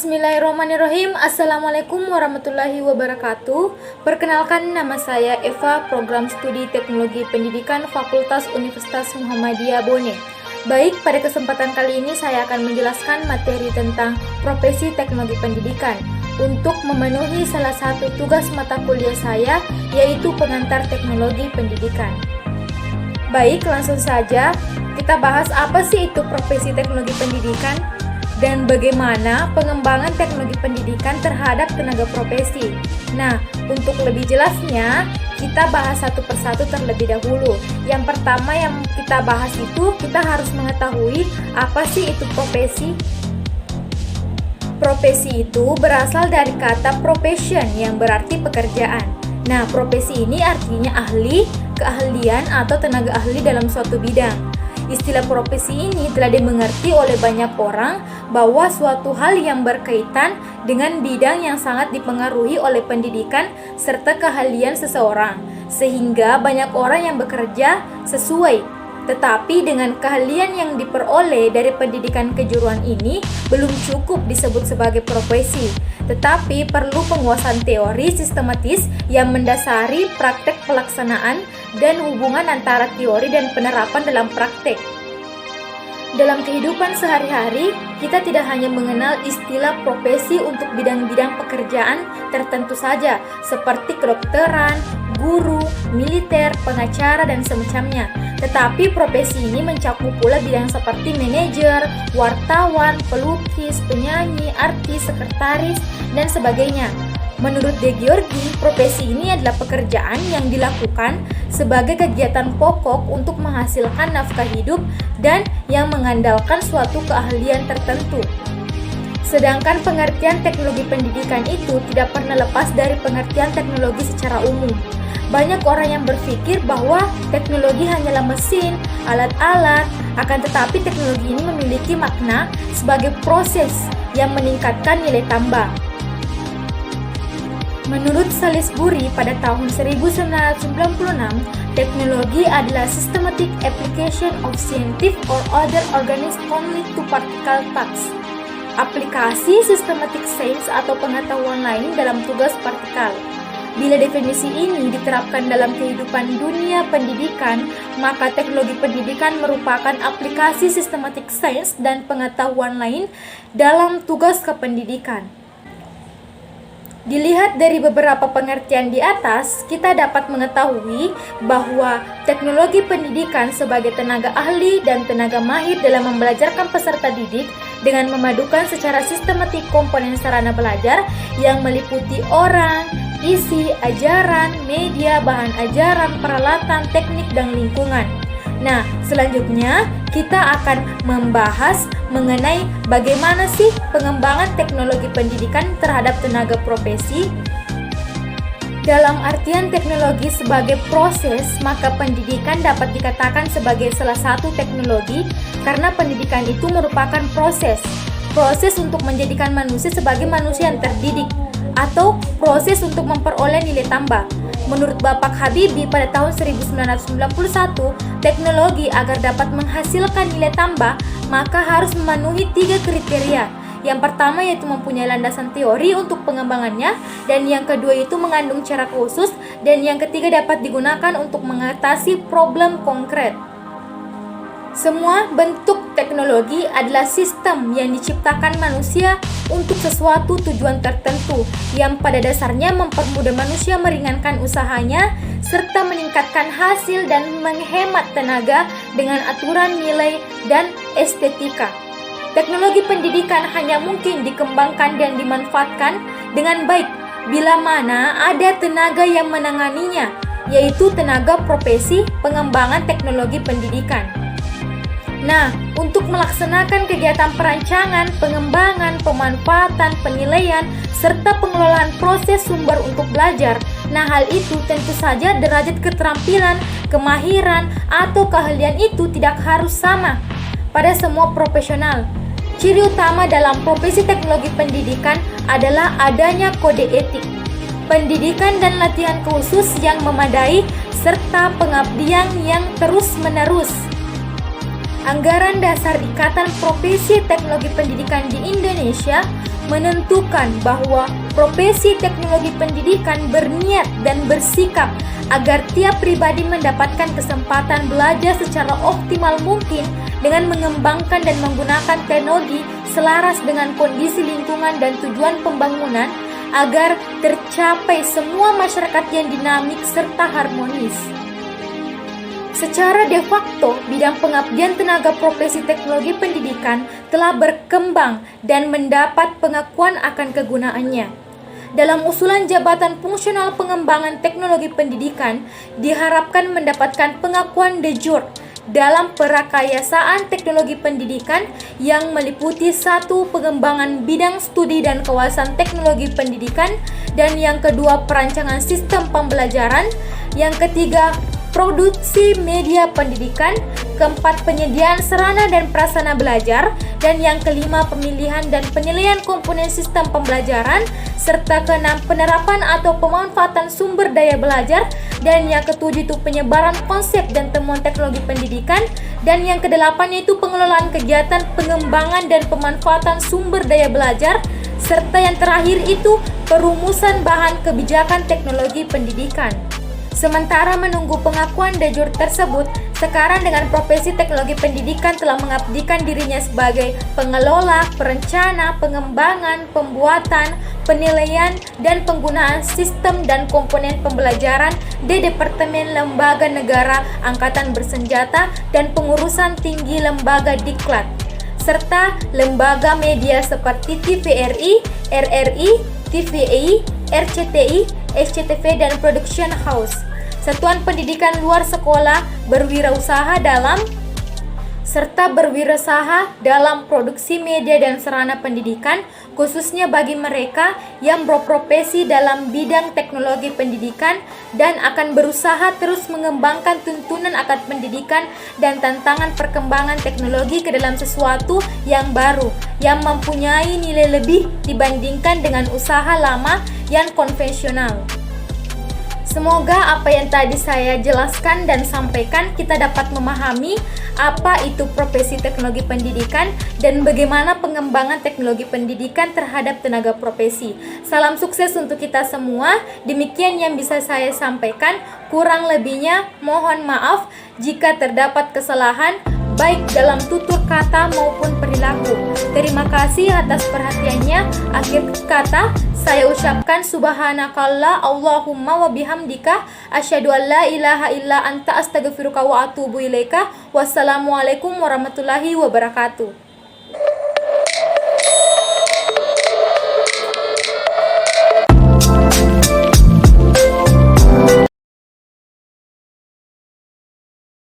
Bismillahirrahmanirrahim. Assalamualaikum warahmatullahi wabarakatuh. Perkenalkan, nama saya Eva, Program Studi Teknologi Pendidikan Fakultas Universitas Muhammadiyah Bone. Baik, pada kesempatan kali ini saya akan menjelaskan materi tentang profesi teknologi pendidikan untuk memenuhi salah satu tugas mata kuliah saya, yaitu pengantar teknologi pendidikan. Baik, langsung saja kita bahas apa sih itu profesi teknologi pendidikan dan bagaimana pengembangan teknologi pendidikan terhadap tenaga profesi. Nah, untuk lebih jelasnya, kita bahas satu persatu terlebih dahulu. Yang pertama yang kita bahas itu, kita harus mengetahui apa sih itu profesi. Profesi itu berasal dari kata profession yang berarti pekerjaan. Nah, profesi ini artinya ahli, keahlian, atau tenaga ahli dalam suatu bidang. Istilah profesi ini telah dimengerti oleh banyak orang bahwa suatu hal yang berkaitan dengan bidang yang sangat dipengaruhi oleh pendidikan serta keahlian seseorang, sehingga banyak orang yang bekerja sesuai. Tetapi dengan keahlian yang diperoleh dari pendidikan kejuruan ini belum cukup disebut sebagai profesi, tetapi perlu penguasaan teori sistematis yang mendasari praktek pelaksanaan dan hubungan antara teori dan penerapan dalam praktek. Dalam kehidupan sehari-hari, kita tidak hanya mengenal istilah profesi untuk bidang-bidang pekerjaan tertentu saja, seperti kedokteran, guru, militer, pengacara, dan semacamnya. Tetapi profesi ini mencakup pula bidang seperti manajer, wartawan, pelukis, penyanyi, artis, sekretaris, dan sebagainya. Menurut De Giorgi, profesi ini adalah pekerjaan yang dilakukan sebagai kegiatan pokok untuk menghasilkan nafkah hidup dan yang mengandalkan suatu keahlian tertentu. Sedangkan pengertian teknologi pendidikan itu tidak pernah lepas dari pengertian teknologi secara umum. Banyak orang yang berpikir bahwa teknologi hanyalah mesin, alat-alat, akan tetapi teknologi ini memiliki makna sebagai proses yang meningkatkan nilai tambah. Menurut Salisbury pada tahun 1996, teknologi adalah systematic application of scientific or other organisms only to particular tasks. Aplikasi systematic science atau pengetahuan lain dalam tugas partikel. Bila definisi ini diterapkan dalam kehidupan dunia pendidikan, maka teknologi pendidikan merupakan aplikasi systematic science dan pengetahuan lain dalam tugas kependidikan. Dilihat dari beberapa pengertian di atas, kita dapat mengetahui bahwa teknologi pendidikan sebagai tenaga ahli dan tenaga mahir dalam membelajarkan peserta didik dengan memadukan secara sistematik komponen sarana belajar yang meliputi orang, isi, ajaran, media, bahan ajaran, peralatan, teknik, dan lingkungan. Nah, selanjutnya kita akan membahas mengenai bagaimana sih pengembangan teknologi pendidikan terhadap tenaga profesi. Dalam artian teknologi sebagai proses, maka pendidikan dapat dikatakan sebagai salah satu teknologi karena pendidikan itu merupakan proses untuk menjadikan manusia sebagai manusia yang terdidik atau proses untuk memperoleh nilai tambah. Menurut Bapak Habibie pada tahun 1991, teknologi agar dapat menghasilkan nilai tambah maka harus memenuhi 3 kriteria. Yang pertama yaitu mempunyai landasan teori untuk pengembangannya, dan yang kedua itu mengandung cara khusus, dan yang ketiga dapat digunakan untuk mengatasi problem konkret. Semua bentuk teknologi adalah sistem yang diciptakan manusia untuk sesuatu tujuan tertentu yang pada dasarnya mempermudah manusia meringankan usahanya serta meningkatkan hasil dan menghemat tenaga dengan aturan nilai dan estetika. Teknologi pendidikan hanya mungkin dikembangkan dan dimanfaatkan dengan baik bila mana ada tenaga yang menanganinya, yaitu tenaga profesi pengembangan teknologi pendidikan. Nah, untuk melaksanakan kegiatan perancangan, pengembangan, pemanfaatan, penilaian, serta pengelolaan proses sumber untuk belajar, nah hal itu tentu saja derajat keterampilan, kemahiran, atau keahlian itu tidak harus sama pada semua profesional. Ciri utama dalam profesi teknologi pendidikan adalah adanya kode etik, pendidikan dan latihan khusus yang memadai, serta pengabdian yang terus-menerus. Anggaran dasar Ikatan Profesi Teknologi Pendidikan di Indonesia menentukan bahwa profesi teknologi pendidikan berniat dan bersikap agar tiap pribadi mendapatkan kesempatan belajar secara optimal mungkin dengan mengembangkan dan menggunakan teknologi selaras dengan kondisi lingkungan dan tujuan pembangunan agar tercapai semua masyarakat yang dinamik serta harmonis. Secara de facto, bidang pengabdian tenaga profesi teknologi pendidikan telah berkembang dan mendapat pengakuan akan kegunaannya. Dalam usulan Jabatan Fungsional Pengembangan Teknologi Pendidikan, diharapkan mendapatkan pengakuan de jure dalam perakayasaan teknologi pendidikan yang meliputi 1. Pengembangan bidang studi dan kawasan teknologi pendidikan, dan yang kedua perancangan sistem pembelajaran, yang ketiga produksi media pendidikan, keempat penyediaan sarana dan prasarana belajar, dan yang kelima pemilihan dan penilaian komponen sistem pembelajaran, serta keenam penerapan atau pemanfaatan sumber daya belajar, dan yang ketujuh itu penyebaran konsep dan temuan teknologi pendidikan, dan yang kedelapan yaitu pengelolaan kegiatan pengembangan dan pemanfaatan sumber daya belajar, serta yang terakhir itu perumusan bahan kebijakan teknologi pendidikan. Sementara menunggu pengakuan de jure tersebut, sekarang dengan profesi teknologi pendidikan telah mengabdikan dirinya sebagai pengelola, perencana, pengembangan, pembuatan, penilaian, dan penggunaan sistem dan komponen pembelajaran di Departemen Lembaga Negara Angkatan Bersenjata dan Pengurusan Tinggi Lembaga Diklat, serta lembaga media seperti TVRI, RRI, TVI, RCTI, SCTV, dan Production House. Satuan pendidikan luar sekolah berwirausaha dalam produksi media dan sarana pendidikan, khususnya bagi mereka yang berprofesi dalam bidang teknologi pendidikan dan akan berusaha terus mengembangkan tuntunan akan pendidikan dan tantangan perkembangan teknologi ke dalam sesuatu yang baru, yang mempunyai nilai lebih dibandingkan dengan usaha lama yang konvensional. Semoga apa yang tadi saya jelaskan dan sampaikan kita dapat memahami apa itu profesi teknologi pendidikan dan bagaimana pengembangan teknologi pendidikan terhadap tenaga profesi. Salam sukses untuk kita semua. Demikian yang bisa saya sampaikan. Kurang lebihnya mohon maaf jika terdapat kesalahan baik dalam tutur kata maupun perilaku. Terima kasih atas perhatiannya. Akhir kata, saya ucapkan subhanakallah Allahumma wa bihamdika asyhadu an la ilaha illa anta astaghfiruka wa atubu ilaika. Wassalamualaikum warahmatullahi wabarakatuh.